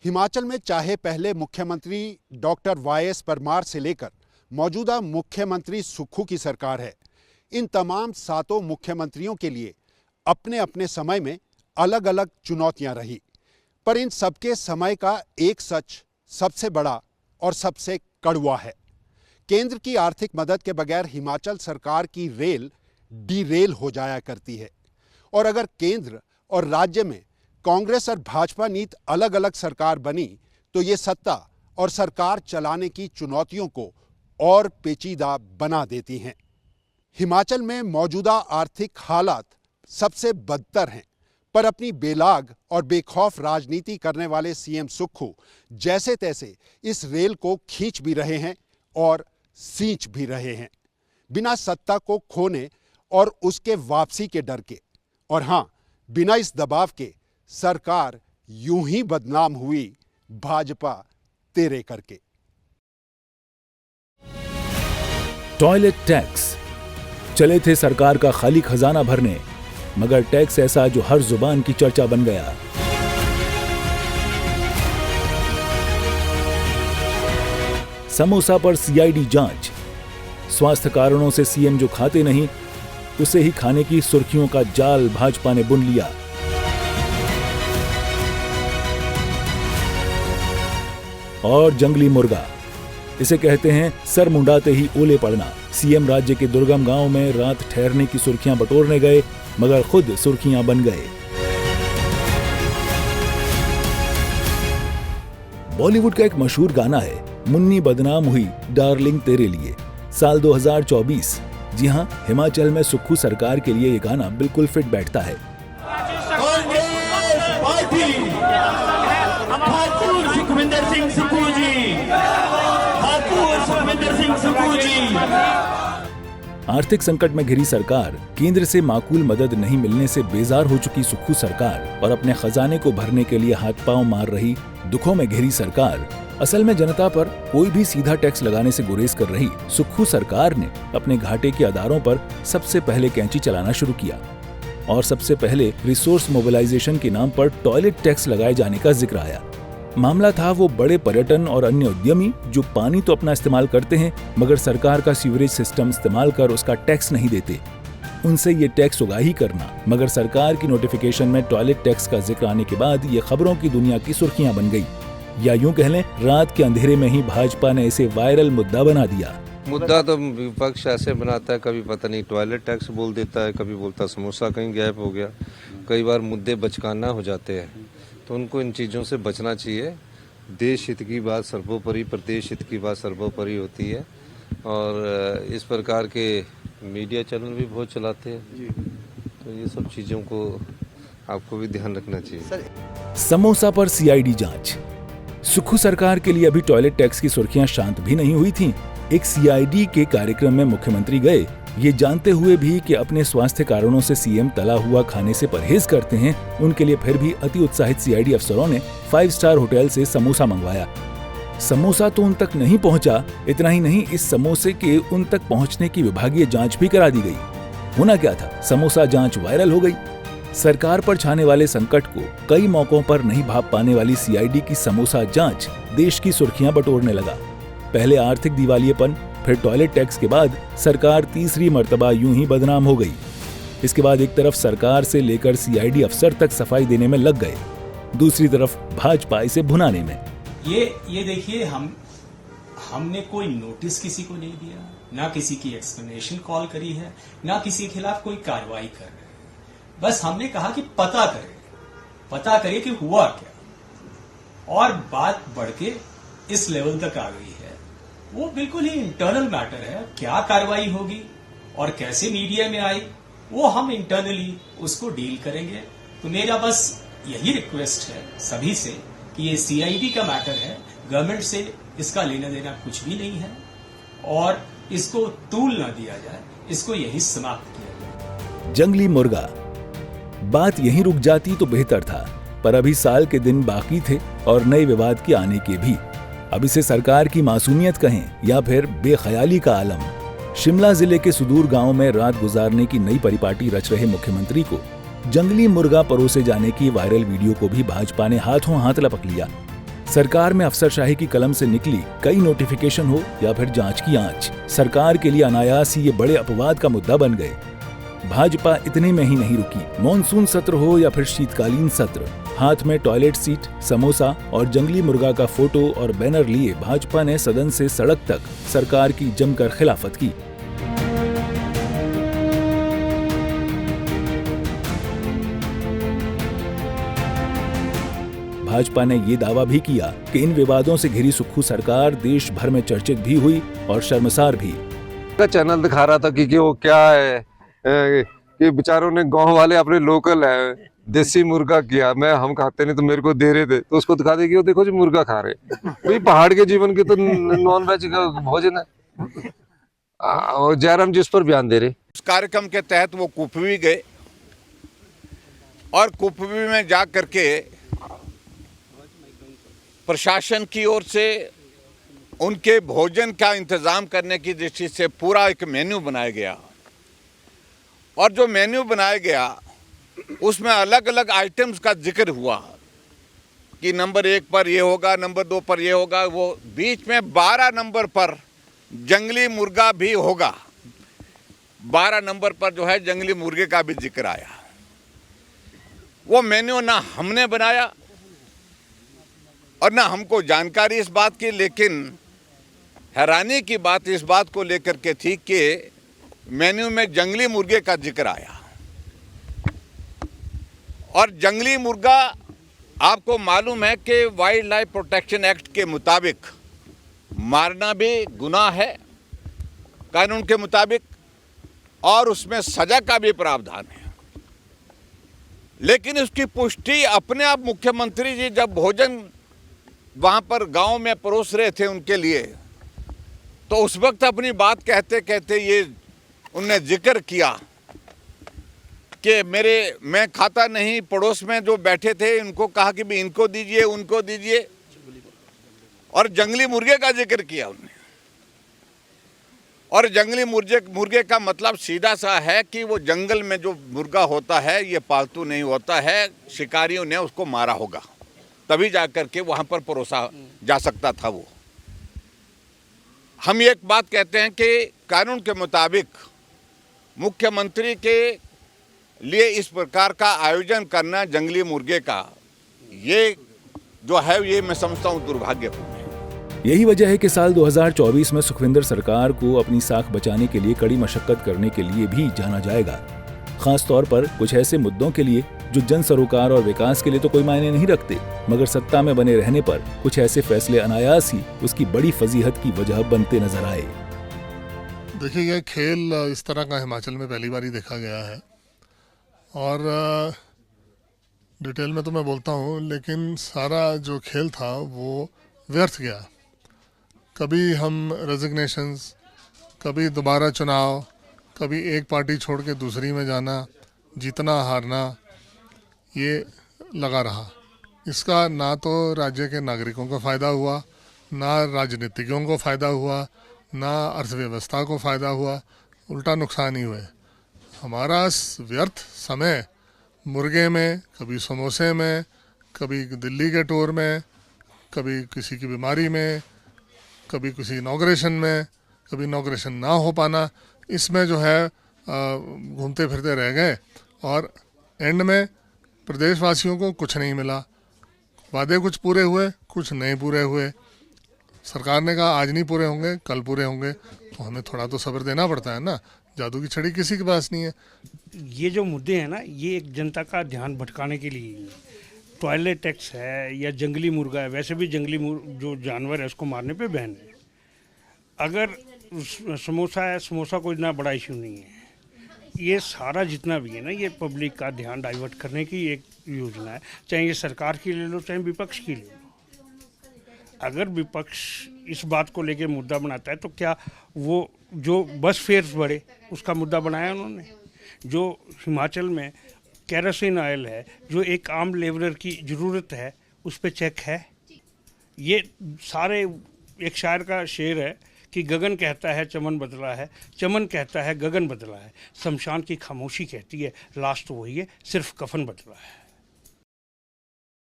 हिमाचल में चाहे पहले मुख्यमंत्री डॉक्टर वाई.एस. परमार से लेकर मौजूदा मुख्यमंत्री सुक्खू की सरकार है, इन तमाम 7 मुख्यमंत्रियों के लिए अपने अपने समय में अलग अलग चुनौतियां रही। पर इन सबके समय का एक सच सबसे बड़ा और सबसे कड़वा है। केंद्र की आर्थिक मदद के बगैर हिमाचल सरकार की रेल डीरेल हो जाया करती है। और अगर केंद्र और राज्य में कांग्रेस और भाजपा नीति अलग अलग सरकार बनी तो ये सत्ता और सरकार चलाने की चुनौतियों को और पेचीदा बना देती हैं। हिमाचल में मौजूदा आर्थिक हालात सबसे बदतर हैं, पर अपनी बेलाग और बेखौफ राजनीति करने वाले सीएम सुक्खू जैसे तैसे इस रेल को खींच भी रहे हैं और सींच भी रहे हैं, बिना सत्ता को खोने और उसके वापसी के डर के। और हां, बिना इस दबाव के सरकार यूं ही बदनाम हुई भाजपा तेरे करके। टॉयलेट टैक्स चले थे सरकार का खाली खजाना भरने, मगर टैक्स ऐसा जो हर जुबान की चर्चा बन गया। समोसा पर सीआईडी जांच, स्वास्थ्य कारणों से सीएम जो खाते नहीं उसे ही खाने की सुर्खियों का जाल भाजपा ने बुन लिया। और जंगली मुर्गा, इसे कहते हैं सर मुंडाते ही ओले पड़ना। सीएम राज्य के दुर्गम गांव में रात ठहरने की सुर्खियां बटोरने गए, मगर खुद सुर्खियां बन गए। बॉलीवुड का एक मशहूर गाना है, मुन्नी बदनाम हुई डार्लिंग तेरे लिए, साल 2024। जी हां, हिमाचल में सुक्खू सरकार के लिए ये गाना बिल्कुल फिट बैठता है। आर्थिक संकट में घिरी सरकार, केंद्र से माकूल मदद नहीं मिलने से बेजार हो चुकी सुक्खू सरकार और अपने खजाने को भरने के लिए हाथ पांव मार रही दुखों में घिरी सरकार, असल में जनता पर कोई भी सीधा टैक्स लगाने से गुरेज कर रही सुक्खू सरकार ने अपने घाटे के आधारों पर सबसे पहले कैंची चलाना शुरू किया। और सबसे पहले रिसोर्स मोबिलाइजेशन के नाम पर टॉयलेट टैक्स लगाए जाने का जिक्र आया। मामला था वो बड़े पर्यटन और अन्य उद्यमी जो पानी तो अपना इस्तेमाल करते हैं, मगर सरकार का सीवरेज सिस्टम इस्तेमाल कर उसका टैक्स नहीं देते। उनसे ये टैक्स उगाही करना, मगर सरकार की नोटिफिकेशन में टॉयलेट टैक्स का जिक्र आने के बाद ये खबरों की दुनिया की सुर्खियां बन गई, या यूं कह लें रात के अंधेरे में ही भाजपा ने इसे वायरल मुद्दा बना दिया। मुद्दा तो विपक्ष ऐसे बनाता है, कभी पता नहीं टॉयलेट टैक्स बोल देता है, कभी बोलता समोसा कहीं गैप हो गया। कई बार मुद्दे बचकाना हो जाते हैं, तो उनको इन चीज़ों से बचना चाहिए। देश हित की बात सर्वोपरि, प्रदेश हित की बात सर्वोपरि होती है। और इस प्रकार के मीडिया चैनल भी बहुत चलाते हैं, तो ये सब चीज़ों को आपको भी ध्यान रखना चाहिए। समोसा पर सीआईडी जांच, सुक्खू सरकार के लिए अभी टॉयलेट टैक्स की सुर्खियां शांत भी नहीं हुई थीं। एक सीआईडी के कार्यक्रम में मुख्यमंत्री गए, ये जानते हुए भी कि अपने स्वास्थ्य कारणों से सीएम तला हुआ खाने से परहेज करते हैं। उनके लिए फिर भी अति उत्साहित सीआईडी अफसरों ने 5 स्टार होटल से समोसा मंगवाया। समोसा तो उन तक नहीं पहुंचा, इतना ही नहीं, इस समोसे के उन तक पहुंचने की विभागीय जांच भी करा दी गई। होना क्या था, समोसा जांच वायरल हो गई। सरकार पर छाने वाले संकट को कई मौकों पर नहीं भाप पाने वाली सीआईडी की समोसा जांच देश की सुर्खियां बटोरने लगा। पहले आर्थिक दिवालियेपन, फिर टॉयलेट टैक्स के बाद सरकार तीसरी मर्तबा यूं ही बदनाम हो गई। इसके बाद एक तरफ सरकार से लेकर सीआईडी अफसर तक सफाई देने में लग गए, दूसरी तरफ भाजपा इसे भुनाने में। ये देखिए, हमने कोई नोटिस किसी को नहीं दिया, ना किसी की एक्सप्लेनेशन कॉल करी है, ना किसी के खिलाफ कोई कार्रवाई कर रहे हैं। बस हमने कहा कि पता करें कि हुआ क्या। और बात बढ़ के इस लेवल तक आ गई है, वो बिल्कुल ही इंटरनल मैटर है। क्या कार्रवाई होगी और कैसे मीडिया में आई, वो हम इंटरनली उसको डील करेंगे। तो मेरा बस यही रिक्वेस्ट है सभी से कि ये सीआईडी का मैटर है, गवर्नमेंट से इसका लेना देना कुछ भी नहीं है और इसको तूल ना दिया जाए, इसको यही समाप्त किया जाए। जंगली मुर्गा, बात यहीं रुक जाती तो बेहतर था, पर अभी साल के दिन बाकी थे और नए विवाद के आने के भी। अब इसे सरकार की मासूमियत कहें या फिर बेख्याली का आलम। शिमला जिले के सुदूर गांव में रात गुजारने की नई परिपाटी रच रहे मुख्यमंत्री को जंगली मुर्गा परोसे जाने की वायरल वीडियो को भी भाजपा ने हाथों हाथ लपक लिया। सरकार में अफसरशाही की कलम से निकली कई नोटिफिकेशन हो या फिर जांच की आंच, सरकार के लिए अनायास ही ये बड़े अपवाद का मुद्दा बन गए। भाजपा इतने में ही नहीं रुकी। मॉनसून सत्र हो या फिर शीतकालीन सत्र, हाथ में टॉयलेट सीट, समोसा और जंगली मुर्गा का फोटो और बैनर लिए भाजपा ने सदन से सड़क तक सरकार की जमकर खिलाफत की। भाजपा ने ये दावा भी किया कि इन विवादों से घिरी सुक्खू सरकार देश भर में चर्चित भी हुई और शर्मसार भी। चैनल दिखा रहा था कि वो क्या है कि बेचारों ने गांव वाले अपने लोकल है देसी मुर्गा किया, हम खाते नहीं तो मेरे को दे रहे थे, तो उसको दिखा दे कि वो देखो जी मुर्गा खा रहे। भाई पहाड़ के जीवन के तो नॉन वेज का भोजन है और जयराम जी उस पर बयान दे रहे। इस कार्यक्रम के तहत वो कुपवी गए और कुपवी में जा करके प्रशासन की ओर से उनके भोजन का इंतजाम करने की दृष्टि से पूरा एक मेन्यू बनाया गया और जो मेन्यू बनाया गया उसमें अलग अलग आइटम्स का जिक्र हुआ कि नंबर 1 पर ये होगा, नंबर 2 पर ये होगा, वो बीच में 12 नंबर पर जंगली मुर्गा भी होगा। 12 नंबर पर जो है जंगली मुर्गे का भी जिक्र आया। वो मेन्यू ना हमने बनाया और ना हमको जानकारी इस बात की, लेकिन हैरानी की बात इस बात को लेकर के थी कि मेन्यू में जंगली मुर्गे का जिक्र आया और जंगली मुर्गा आपको मालूम है कि वाइल्ड लाइफ प्रोटेक्शन एक्ट के मुताबिक मारना भी गुनाह है कानून के मुताबिक और उसमें सजा का भी प्रावधान है। लेकिन उसकी पुष्टि अपने आप मुख्यमंत्री जी जब भोजन वहां पर गांव में परोस रहे थे उनके लिए, तो उस वक्त अपनी बात कहते कहते ये उनने जिक्र किया कि मैं खाता नहीं, पड़ोस में जो बैठे थे उनको कहा कि भी इनको दीजिए उनको दीजिए, और जंगली मुर्गे का जिक्र किया उन्होंने। और जंगली मुर्गे का मतलब सीधा सा है कि वो जंगल में जो मुर्गा होता है ये पालतू नहीं होता है, शिकारियों ने उसको मारा होगा तभी जाकर के वहां पर परोसा जा सकता था। वो हम एक बात कहते हैं कि कानून के मुताबिक मुख्यमंत्री के लिए इस प्रकार का आयोजन करना जंगली मुर्गे का, ये जो है ये मैं समझता हूँ दुर्भाग्यपूर्ण है। यही वजह है कि साल 2024 में सुखविंदर सरकार को अपनी साख बचाने के लिए कड़ी मशक्कत करने के लिए भी जाना जाएगा, खास तौर पर कुछ ऐसे मुद्दों के लिए जो जन सरोकार और विकास के लिए तो कोई मायने नहीं रखते, मगर सत्ता में बने रहने पर कुछ ऐसे फैसले अनायास ही उसकी बड़ी फजीहत की वजह बनते नजर आए। देखिए, यह खेल इस तरह का हिमाचल में पहली बार ही देखा गया है और डिटेल में तो मैं बोलता हूँ, लेकिन सारा जो खेल था वो व्यर्थ गया। कभी हम रेजिग्नेशंस, कभी दोबारा चुनाव, कभी एक पार्टी छोड़ के दूसरी में जाना, जीतना हारना, ये लगा रहा। इसका ना तो राज्य के नागरिकों को फ़ायदा हुआ, ना राजनीतिज्ञों को फ़ायदा हुआ, ना अर्थव्यवस्था को फ़ायदा हुआ, उल्टा नुकसान ही हुए। हमारा व्यर्थ समय मुर्गे में, कभी समोसे में, कभी दिल्ली के टूर में, कभी किसी की बीमारी में, कभी किसी इनॉग्रेशन में, कभी इनॉग्रेशन ना हो पाना, इसमें जो है घूमते फिरते रह गए और एंड में प्रदेशवासियों को कुछ नहीं मिला। वादे कुछ पूरे हुए, कुछ नहीं पूरे हुए। सरकार ने कहा आज नहीं पूरे होंगे, कल पूरे होंगे, तो हमें थोड़ा तो सब्र देना पड़ता है ना। जादू की छड़ी किसी के पास नहीं है। ये जो मुद्दे हैं ना, ये एक जनता का ध्यान भटकाने के लिए, टॉयलेट टैक्स है या जंगली मुर्गा है, वैसे भी जंगली जो जानवर है उसको मारने पे बैन है। अगर समोसा है, समोसा कोई इतना बड़ा इशू नहीं है। ये सारा जितना भी है ना, ये पब्लिक का ध्यान डाइवर्ट करने की एक योजना है, चाहे ये सरकार की ले लो चाहे विपक्ष की ले लो। अगर विपक्ष इस बात को लेकर मुद्दा बनाता है तो क्या वो जो बस फेयर्स बढ़े उसका मुद्दा बनाया उन्होंने? जो हिमाचल में केरोसिन ऑयल है, जो एक आम लेबरर की ज़रूरत है, उस पर चेक है? ये सारे, एक शायर का शेर है कि गगन कहता है चमन बदला है, चमन कहता है गगन बदला है, शमशान की खामोशी कहती है लास्ट तो वही है, सिर्फ कफन बदला है।